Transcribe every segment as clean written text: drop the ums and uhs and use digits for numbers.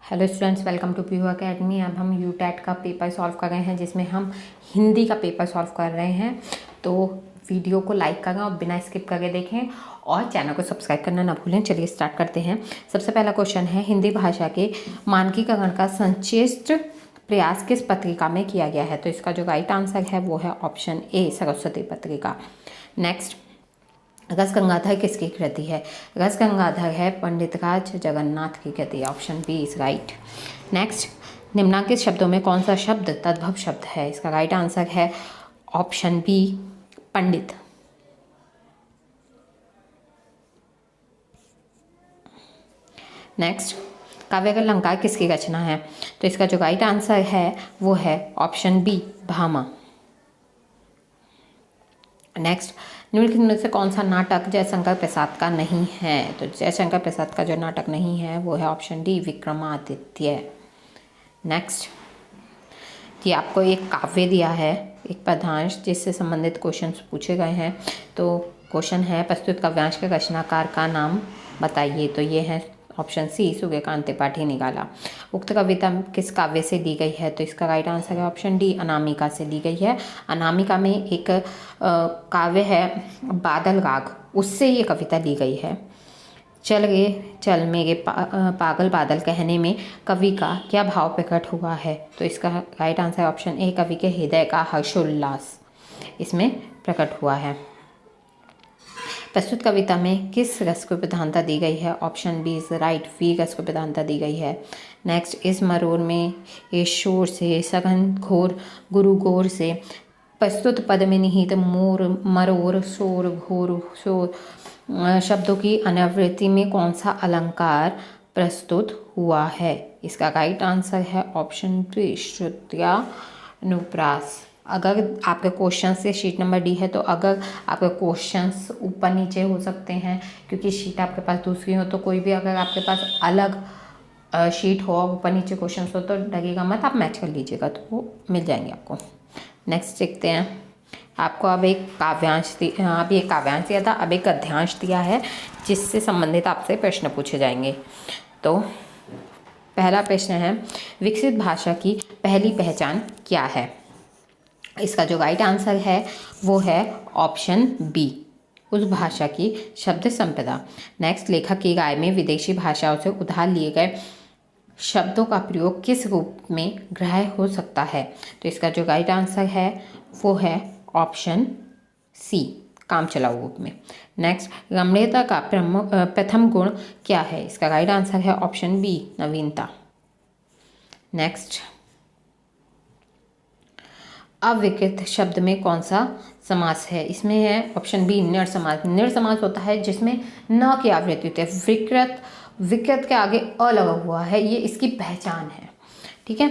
Hello students, welcome to PU academy. अब हम UTET का पेपर सॉल्व कर रहे हैं, जिसमें हम हिंदी का पेपर सॉल्व कर रहे हैं। तो वीडियो को लाइक करें और बिना स्किप करके देखें और चैनल को सब्सक्राइब करना ना भूलें। चलिए स्टार्ट करते हैं। सबसे पहला क्वेश्चन है, हिंदी भाषा के मानकीकरण का संश्लिष्ट प्रयास किस पत्रिका में किया गया है? तो इसका जो राइट आंसर है वो है ऑप्शन ए, सरस्वती पत्रिका। नेक्स्ट, रस गंगाधर किसकी कृति है? रस गंगाधर है पंडित राज जगन्नाथ की कृति। Option B is right. Next, निम्नांकित शब्दों में कौन सा शब्द तद्भव शब्द है? इसका राइट आंसर है ऑप्शन बी, पंडित। नेक्स्ट, काव्य का अलंकार किसकी रचना है? तो इसका जो राइट आंसर है वो है ऑप्शन बी, भामा। नेक्स्ट, निम्नलिखित में से कौन सा नाटक जयशंकर प्रसाद का नहीं है? तो जयशंकर प्रसाद का जो नाटक नहीं है वो है ऑप्शन डी, विक्रमादित्य। नेक्स्ट, ये आपको एक काव्य दिया है, एक पद्यांश, जिससे संबंधित क्वेश्चंस पूछे गए हैं। तो क्वेश्चन है, प्रस्तुत काव्यांश के रचनाकार का नाम बताइए। तो ये है ऑप्शन सी, सूर्यकांत त्रिपाठी निराला। उक्त कविता किस काव्य से ली गई है? तो इसका राइट आंसर है ऑप्शन डी, अनामिका से ली गई है। अनामिका में एक काव्य है बादल राग, उससे ये कविता ली गई है। चल गे चल मेरे पागल बादल कहने में कवि का क्या भाव प्रकट हुआ है? तो इसका राइट आंसर है ऑप्शन ए, कवि के हृदय का हर्षोल्लास इसमें प्रकट हुआ है। प्रस्तुत कविता में किस रस को प्रधानता दी गई है? ऑप्शन बी इज राइट, वी रस को प्रधानता दी गई है। नेक्स्ट, इस मरोर में इस शोर से सघन घोर गुरु गौर से प्रस्तुत पद में निहित मोर मरोर शोर घोर शोर शब्दों की अनावृत्ति में कौन सा अलंकार प्रस्तुत हुआ है? इसका राइट आंसर है ऑप्शन बी, श्रुत्यानुप्रास। अगर आपके क्वेश्चन से शीट नंबर डी है, तो अगर आपके क्वेश्चंस ऊपर नीचे हो सकते हैं, क्योंकि शीट आपके पास दूसरी हो, तो कोई भी अगर आपके पास अलग शीट हो और ऊपर नीचे क्वेश्चंस हो तो डरिएगा मत, आप मैच कर लीजिएगा तो वो मिल जाएंगे आपको। नेक्स्ट देखते हैं, आपको अब एक काव्यांश दिया था, अब एक गद्यांश दिया है, जिससे संबंधित आपसे प्रश्न पूछे जाएंगे। तो पहला प्रश्न है, विकसित भाषा की पहली पहचान क्या है? इसका जो राइट आंसर है वो है ऑप्शन बी, उस भाषा की शब्द संपदा। नेक्स्ट, लेखक की राय में विदेशी भाषाओं से उधार लिए गए शब्दों का प्रयोग किस रूप में ग्राह्य हो सकता है? तो इसका जो राइट आंसर है वो है ऑप्शन सी, काम चलाऊ रूप में। नेक्स्ट, रमणीयता का प्रथम गुण क्या है? इसका राइट आंसर है ऑप्शन बी, नवीनता। नेक्स्ट, अविकृत शब्द में कौन सा समास है? इसमें है ऑप्शन बी, निर समास। निर समास होता है जिसमें न की आवृत्ति होती है, विकृत के आगे अ लगा हुआ है, ये इसकी पहचान है। ठीक है।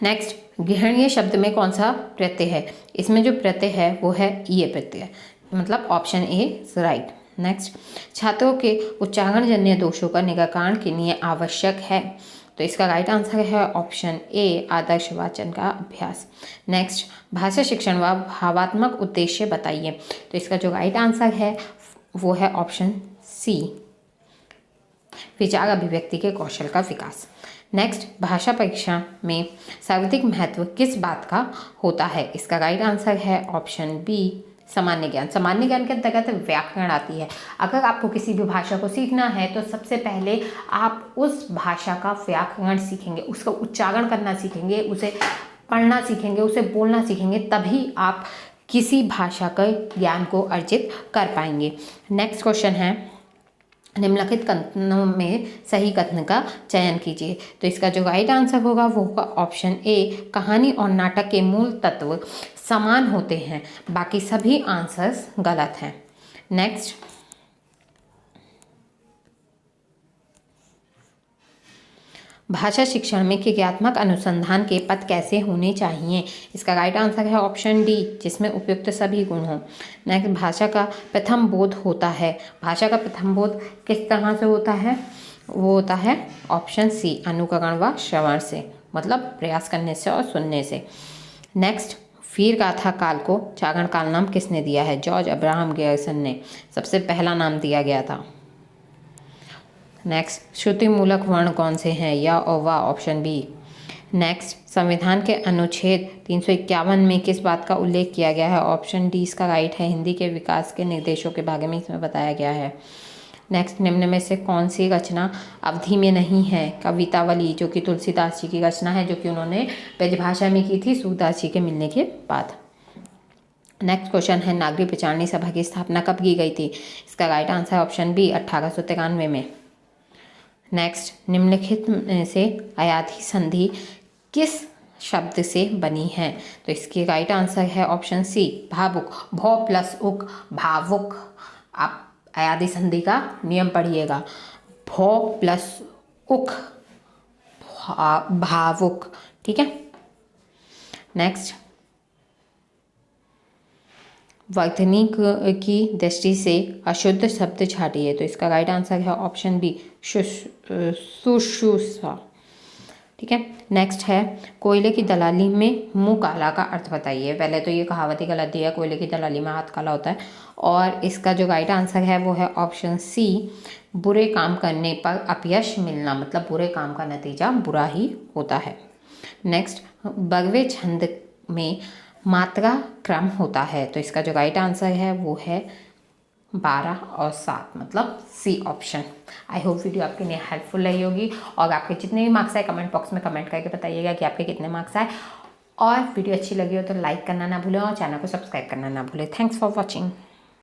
नेक्स्ट, गृहणीय शब्द में कौन सा प्रत्यय है? इसमें जो प्रत्यय है वो है ये प्रत्यय, मतलब option A is right. Next, छात्रों के उच्चारण जन्य दोषों का निराकरण के लिए आवश्यक है। तो इसका राइट आंसर है ऑप्शन ए, आदर्श वाचन का अभ्यास। नेक्स्ट, भाषा शिक्षण व भावात्मक उद्देश्य बताइए। तो इसका जो राइट आंसर है वो है ऑप्शन सी, विचार अभिव्यक्ति के कौशल का विकास। नेक्स्ट, भाषा परीक्षा में सर्वाधिक महत्व किस बात का होता है? इसका राइट आंसर है ऑप्शन बी, सामान्य ज्ञान। सामान्य ज्ञान के अंतर्गत व्याकरण आती है। अगर आपको किसी भी भाषा को सीखना है तो सबसे पहले आप उस भाषा का व्याकरण सीखेंगे, उसका उच्चारण करना सीखेंगे, उसे पढ़ना सीखेंगे, उसे बोलना सीखेंगे, तभी आप किसी भाषा का ज्ञान को अर्जित कर पाएंगे। नेक्स्ट क्वेश्चन है, निम्नलिखित कथनों में सही कथन का चयन कीजिए। तो इसका जो राइट आंसर होगा वो होगा ऑप्शन ए, कहानी और नाटक के मूल तत्व समान होते हैं, बाकी सभी आंसर्स गलत हैं। नेक्स्ट, भाषा शिक्षण में क्रियात्मक अनुसंधान के पद कैसे होने चाहिए? इसका राइट आंसर है ऑप्शन डी, जिसमें उपयुक्त सभी गुण हों। नेक्स्ट, भाषा का प्रथम बोध होता है। भाषा का प्रथम बोध किस तरह से होता है? वो होता है ऑप्शन सी, अनुकरण व श्रवण से, मतलब प्रयास करने से और सुनने से। नेक्स्ट, वीर गाथा काल को जागरण काल नाम किसने दिया है? जॉर्ज अब्राहम ग्रियर्सन ने सबसे पहला नाम दिया गया था। नेक्स्ट श्रुति मूलक वर्ण कौन से हैं, या और वा, ऑप्शन बी। नेक्स्ट संविधान के अनुच्छेद 351 में किस बात का उल्लेख किया गया है, ऑप्शन डी इसका राइट है। हिंदी के विकास के निर्देशों के बारे में इसमें बताया गया है। नेक्स्ट निम्न में से कौन सी रचना अवधि में नहीं है, कवितावली, जो कि तुलसीदास जी की रचना है, जो कि उन्होंने ब्रजभाषा में की थी सूरदास जी के मिलने के बाद। नेक्स्ट क्वेश्चन है नागरिक विचारणी सभा की स्थापना कब की गई थी, इसका राइट आंसर ऑप्शन बी 1893 में। नेक्स्ट निम्नलिखित में से अयाधी संधि किस शब्द से बनी है, तो इसकी राइट आंसर है ऑप्शन सी भावुक, भौ प्लस उक भावुक। आप अयाधी संधि का नियम पढ़िएगा, भौ प्लस उक भावुक, ठीक है। नेक्स्ट वर्तनी की दृष्टि से अशुद्ध शब्द छाटिए, तो इसका राइट आंसर है ऑप्शन बी सुश्रूषा, ठीक है। नेक्स्ट है कोयले की दलाली में मुंह काला का अर्थ बताइए। पहले तो ये कहावत ही गलत दी है, कोयले की दलाली में हाथ काला होता है, और इसका जो राइट आंसर है वो है ऑप्शन सी बुरे काम करने पर अपयश मिलना, मतलब बुरे काम का नतीजा बुरा ही होता है। नेक्स्ट बगवे छंद में मात्रा क्रम होता है, तो इसका जो राइट आंसर है वो है 12 और 7, मतलब C option. I hope video आपके लिए हेल्पफुल रही होगी, और आपके जितने भी मार्क्स आए कमेंट बॉक्स में कमेंट करके बताइएगा कि आपके कितने मार्क्स आए, और वीडियो अच्छी लगी हो तो लाइक करना ना भूलें और चैनल को सब्सक्राइब करना ना भूलें। Thanks for watching.